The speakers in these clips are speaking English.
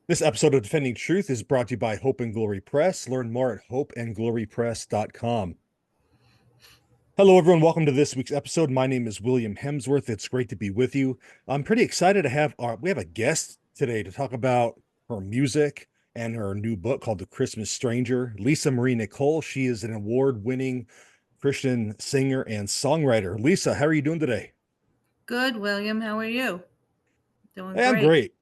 This episode of Defending Truth is brought to you by Hope and Glory Press. Learn more at hopeandglorypress.com. Hello, everyone. Welcome to this week's episode. My name is William Hemsworth. It's great to be with you. I'm pretty excited to have we have a guest today to talk about her music and her new book called The Christmas Stranger. Lisa Marie Nicole. She is an award-winning Christian singer and songwriter. Lisa, how are you doing today? Good, William. How are you? Doing Hey, I'm great. great.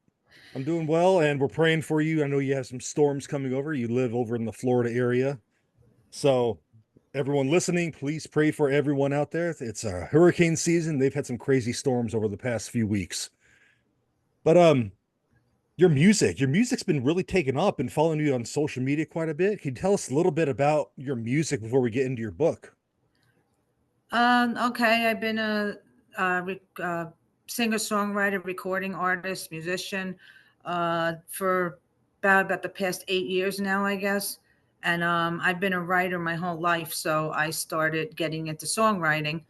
I'm doing well, and we're praying for you. I know you have some storms coming over. You live over in the Florida area. So, everyone listening, please pray for everyone out there. It's a hurricane season. They've had some crazy storms over the past few weeks. But your music's been really taken up and following you on social media quite a bit. Can you tell us a little bit about your music before we get into your book? Okay. I've been a singer-songwriter, recording artist, musician for about the past 8 years now, I guess. And I've been a writer my whole life, so I started getting into songwriting.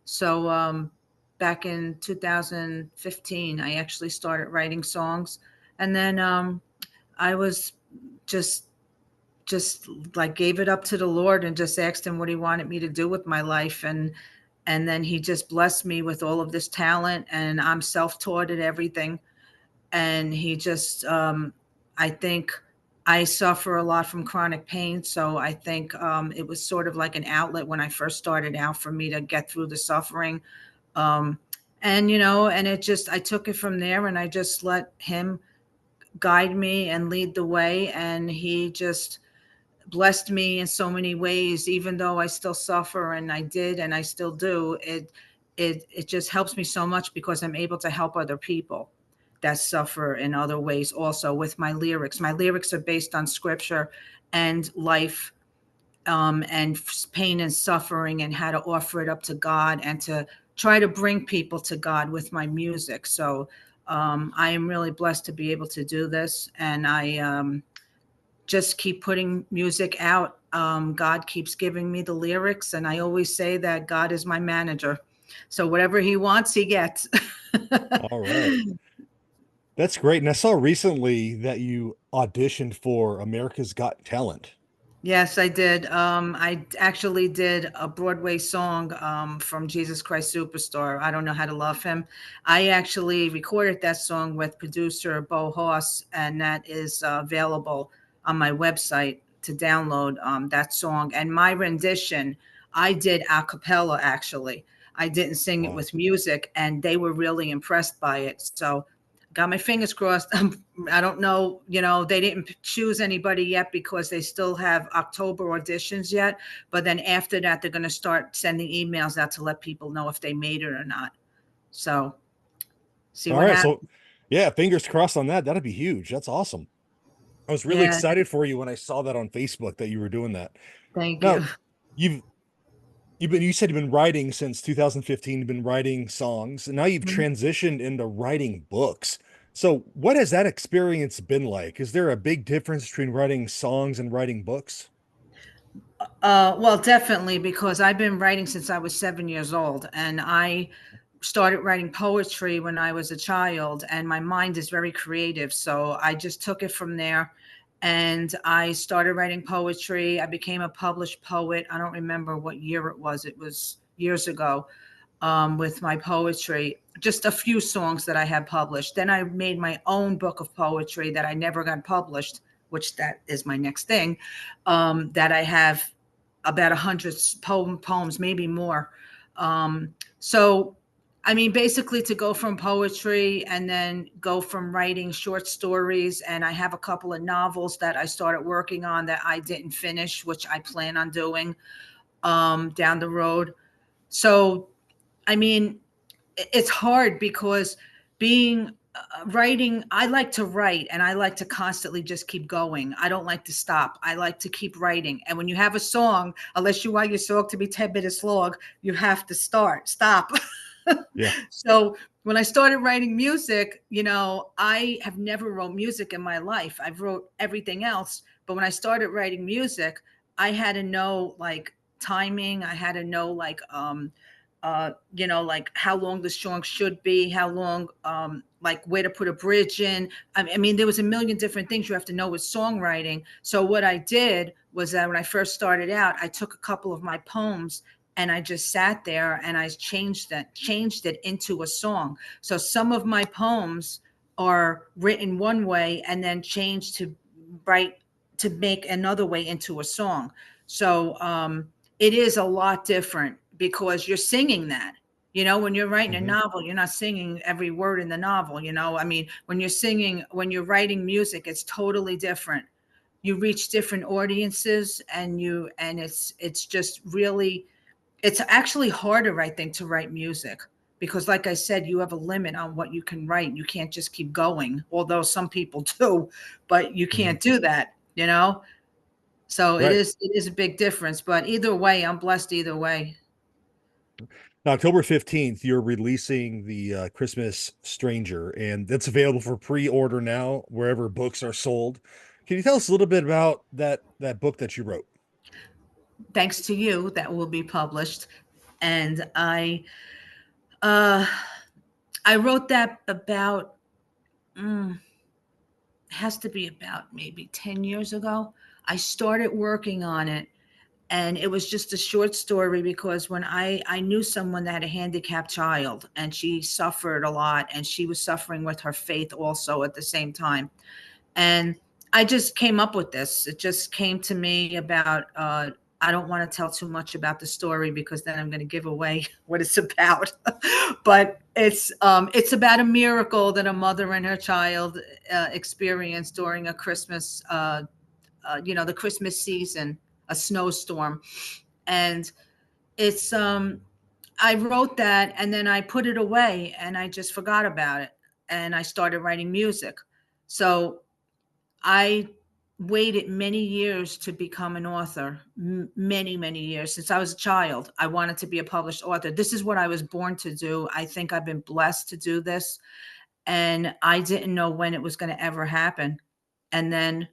So back in 2015, I actually started writing songs, and then I was just just like gave it up to the Lord and just asked him what he wanted me to do with my life. And then he just blessed me with all of this talent, and I'm self-taught at everything. And he just I think I suffer a lot from chronic pain, so I think it was sort of like an outlet when I first started out for me to get through the suffering. um, and and it just, I took it from there, and I just let him guide me and lead the way, and he just blessed me in so many ways. Even though I still suffer, and I did, and I still do, it just helps me so much because I'm able to help other people that suffer in other ways also with my lyrics. My lyrics are based on scripture and life, and pain and suffering, and how to offer it up to God and to try to bring people to God with my music. So I am really blessed to be able to do this, and I just keep putting music out. God keeps giving me the lyrics, and I always say that God is my manager. So whatever he wants, he gets. All right. That's great. And I saw recently that you auditioned for America's Got Talent. Yes, I did. I actually did a Broadway song from Jesus Christ Superstar. I don't know how to love him. I actually recorded that song with producer Bo Hoss, and that is available on my website to download that song. And my rendition, I did a cappella actually. I didn't sing it Wow. with music, and they were really impressed by it. So got my fingers crossed. I don't know, they didn't choose anybody yet because they still have October auditions yet. But then after that, they're going to start sending emails out to let people know if they made it or not. So see All what right. So, happens. yeah, fingers crossed on that. That'd be huge. That's awesome. I was really Yeah, excited for you when I saw that on Facebook that you were doing that. thank Now, you. you've you said you've been writing since 2015, you've been writing songs, and now you've transitioned into writing books. So, what has that experience been like? Is there a big difference between writing songs and writing books? Well, definitely, because I've been writing since I was 7 years old, and I started writing poetry when I was a child, and my mind is very creative. So I just took it from there, and I started writing poetry. I became a published poet. I don't remember what year it was. It was years ago, with my poetry, just a few songs that I had published. Then I made my own book of poetry that I never got published, which that is my next thing, that I have about 100 poems, maybe more. So, I mean, basically, to go from poetry and then go from writing short stories, and I have a couple of novels that I started working on that I didn't finish, which I plan on doing down the road. So, I mean, it's hard because being writing, I like to write, and I like to constantly just keep going. I don't like to stop. I like to keep writing. And when you have a song, unless you want your song to be 10 minutes long, you have to stop. Yeah. So when I started writing music, I have never wrote music in my life. I've wrote everything else, but when I started writing music, I had to know like timing. I had to know like like how long the song should be, how long, like where to put a bridge in. I mean, there was a million different things you have to know with songwriting. So what I did was that when I first started out, I took a couple of my poems and I just sat there and I changed it into a song. So some of my poems are written one way and then changed to make another way into a song. So it is a lot different because you're singing that. When you're writing a Hmm. novel, you're not singing every word in the novel. I mean, when you're writing music, it's totally different. You reach different audiences, and it's just really, it's actually harder, I think, to write music because, like I said, you have a limit on what you can write. You can't just keep going, although some people do, but you Hmm. can't do that. So it Right. is a big difference. But either way, I'm blessed either way. Now, October 15th, you're releasing the Christmas Stranger, and that's available for pre-order now wherever books are sold. Can you tell us a little bit about that book that you wrote? Thanks to you, that will be published. And uh, I wrote that about, has to be about maybe 10 years ago. I started working on it, and it was just a short story because when I knew someone that had a handicapped child, and she suffered a lot, and she was suffering with her faith also at the same time. And I just came up with this. It just came to me about, I don't want to tell too much about the story because then I'm going to give away what it's about. But it's about a miracle that a mother and her child experienced during a Christmas, the Christmas season, a snowstorm. And it's I wrote that and then I put it away and I just forgot about it, and I started writing music. So I waited many years to become an author. Many, many years. Since I was a child, I wanted to be a published author. This is what I was born to do. I think I've been blessed to do this. And I didn't know when it was going to ever happen. And then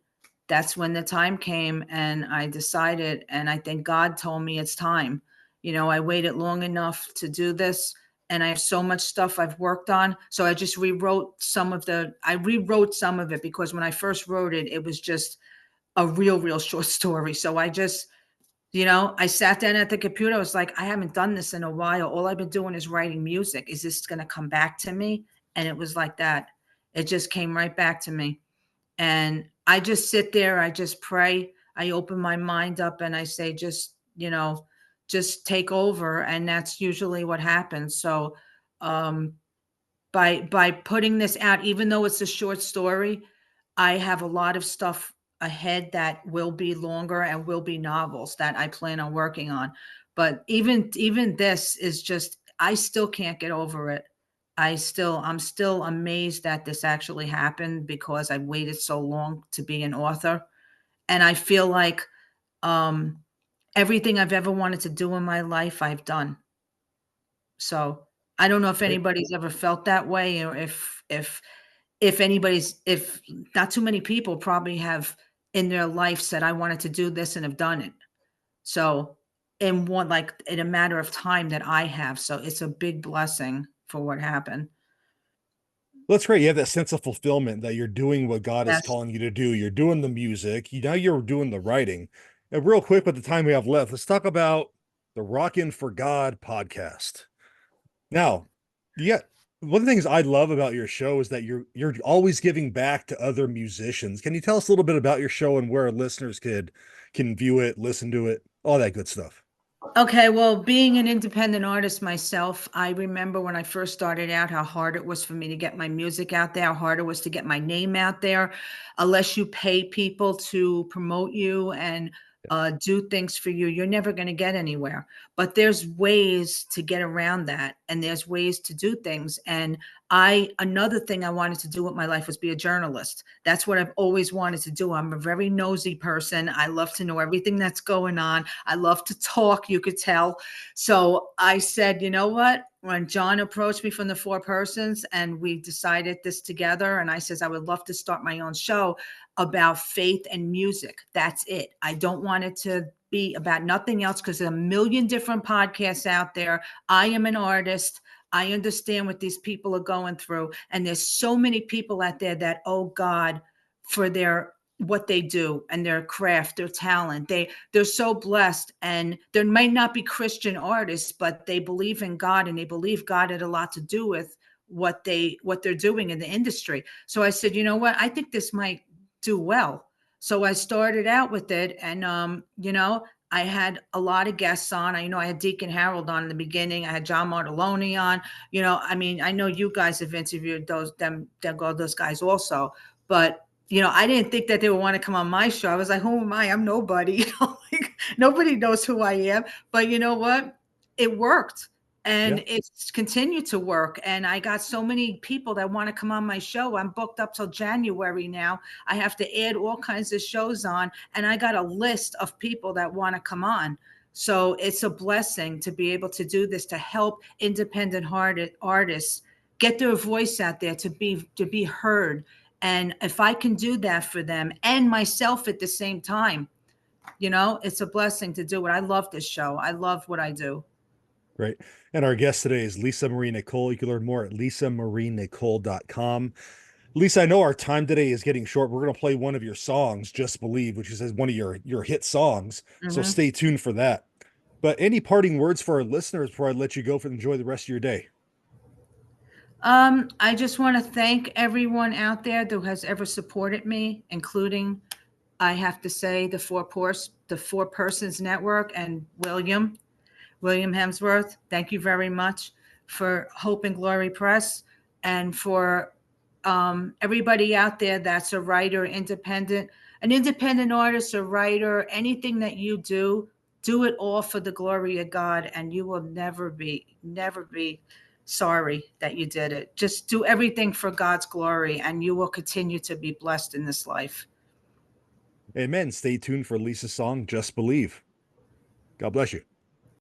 that's when the time came and I decided, and I think God told me it's time. I waited long enough to do this, and I have so much stuff I've worked on. So I rewrote some of it because when I first wrote it, it was just a real, real short story. So I sat down at the computer. I was like, I haven't done this in a while. All I've been doing is writing music. Is this going to come back to me? And it was like that. It just came right back to me. And I just sit there, I just pray, I open my mind up and I say, just take over. And that's usually what happens. So um, by putting this out, even though it's a short story, I have a lot of stuff ahead that will be longer and will be novels that I plan on working on. But even this is just, I still can't get over it. I'm still amazed that this actually happened because I waited so long to be an author. And I feel like um everything I've ever wanted to do in my life, I've done. So I don't know if Right. anybody's ever felt that way, or if not too many people probably have in their life said, I wanted to do this and have done it. So in a matter of time that I have. So it's a big blessing for what happened. Well, that's great. You have that sense of fulfillment that you're doing what God is Yes. calling you to do. You're doing the music. Now you're doing the writing. And real quick, with the time we have left, let's talk about the Rockin' for God podcast. Now, yeah, one of the things I love about your show is that you're always giving back to other musicians. Can you tell us a little bit about your show and where listeners can view it, listen to it, all that good stuff? Okay, well, being an independent artist myself, I remember when I first started out how hard it was for me to get my music out there, how hard it was to get my name out there. Unless you pay people to promote you and do things for you, you're never going to get anywhere. But there's ways to get around that, and there's ways to do things. And another thing I wanted to do with my life was be a journalist. That's what I've always wanted to do. I'm a very nosy person. I love to know everything that's going on. I love to talk, you could tell. So I said, you know what? When John approached me from the Four Persons and we decided this together, and I says, I would love to start my own show about faith and music. That's it. I don't want it to be about nothing else because there's a million different podcasts out there. I am an artist. I understand what these people are going through. And there's so many people out there that owe God for their what they do and their craft, their talent. They're so blessed, and there might not be Christian artists, but they believe in God, and they believe God had a lot to do with what they're doing in the industry. So I said, you know what? I think this might do well. So I started out with it, and I had a lot of guests on. I had Deacon Harold on in the beginning. I had John Martelloni on. I know you guys have interviewed those guys also, but I didn't think that they would want to come on my show. I was like, who am I? I'm nobody. Like, nobody knows who I am. But you know what? It worked. And Yeah. it's continued to work. And I got so many people that want to come on my show. I'm booked up till January now. I have to add all kinds of shows on. And I got a list of people that want to come on. So it's a blessing to be able to do this, to help independent artists get their voice out there, to be heard. And if I can do that for them and myself at the same time, it's a blessing to do it. I love this show. I love what I do. Great. And our guest today is Lisa Marie Nicole. You can learn more at lisamarinicole.com. Lisa, I know our time today is getting short. We're going to play one of your songs, Just Believe, which is one of your hit songs. So Mm-hmm. stay tuned for that. But any parting words for our listeners before I let you go and enjoy the rest of your day? I just want to thank everyone out there who has ever supported me, including, I have to say, the Four Persons Network and William Hemsworth. Thank you very much for Hope and Glory Press, and for everybody out there that's a writer, an independent artist, a writer, anything that you do it all for the glory of God, and you will never be sorry that you did it. Just do everything for God's glory, and you will continue to be blessed in this life. Amen. Stay tuned for Lisa's song, Just Believe. God bless you.